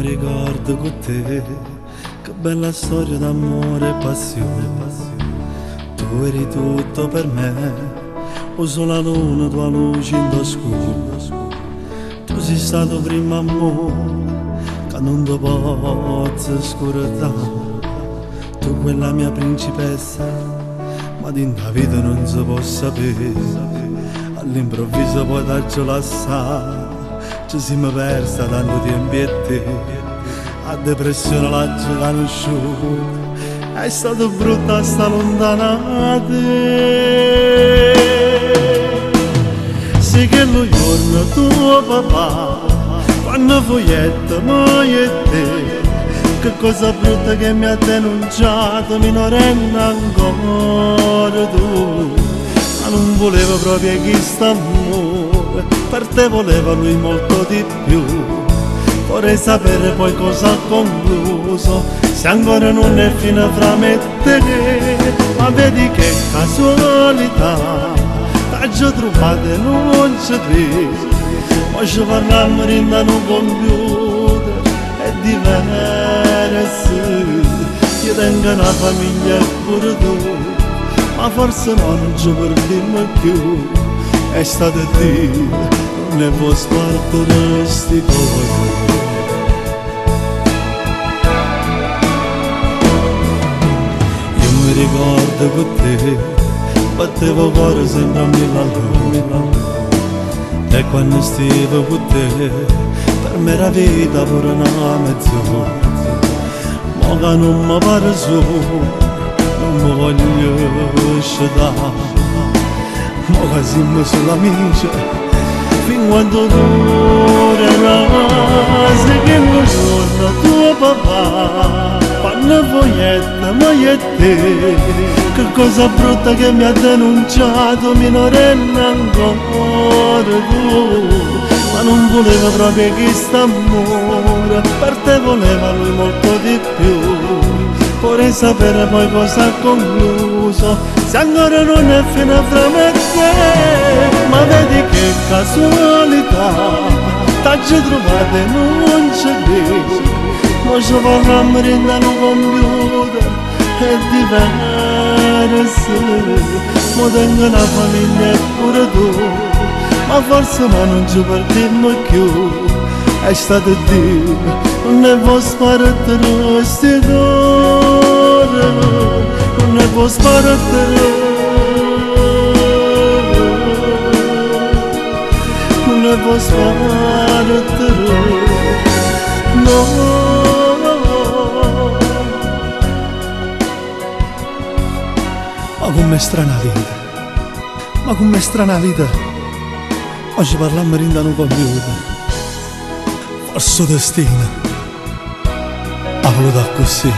mi ricordo con te, che bella storia d'amore e passione. Tu eri tutto per me, o solo la luna, tua luce in oscuro. Tu sei stato prima amore, che non ti posso scordare. Tu quella mia principessa, ma di la vita non si può sapere. All'improvviso poi darci l'assare, ci siamo persa tanto tempo e te. A depressione la ci conosciuta, è stato brutta sta lontanata. Sì che lo giorno tuo papà, quando foglietta noi e te, che cosa brutta che mi ha denunciato, minorenne ancora tu. Ma non volevo proprio che st'amore, per te voleva lui molto di più. Vorrei sapere poi cosa ha concluso, se ancora non è fine fra me e te. Ma vedi che casualità, t'ho trovato e non ci credi. Poi ci parliamo in un computer, è diverso. Io tengo una famiglia e pure tu, ma forse no, non ci perdiamo più. È stato Dio, non ne può spartire sti cose. Mi ricordo con te, battevo cuore sempre a mille all'ora. E quando stivo con te, per me era vita pure una mezz'ora. Ma che non mi pare su, non mi voglio scegliere. Ma che siamo solo amici, fin quando durerà. Se che non sono tuo papà, quando foglietta, ma io e te, che cosa brutta che mi ha denunciato, minorenne ancora tu. Ma non voleva proprio che st'amore, per te voleva lui molto di più. Vorrei sapere poi cosa ha concluso, se ancora non è fine fra me e te. Ma vedi che casualità, t'ho trovato e non ci credi. Ma ci parliamo in un computer, è diverso. Ma tengo una famiglia e pure tu, ma forse ma non ci perdiamo più. È stato Dio, non ne può sparare sti cuore, non ne può sparare, non ne può sparare, no. Ma com'è strana vita, ma com'è strana vita. Oggi parliamo in un computer, forse destino ha voluto così.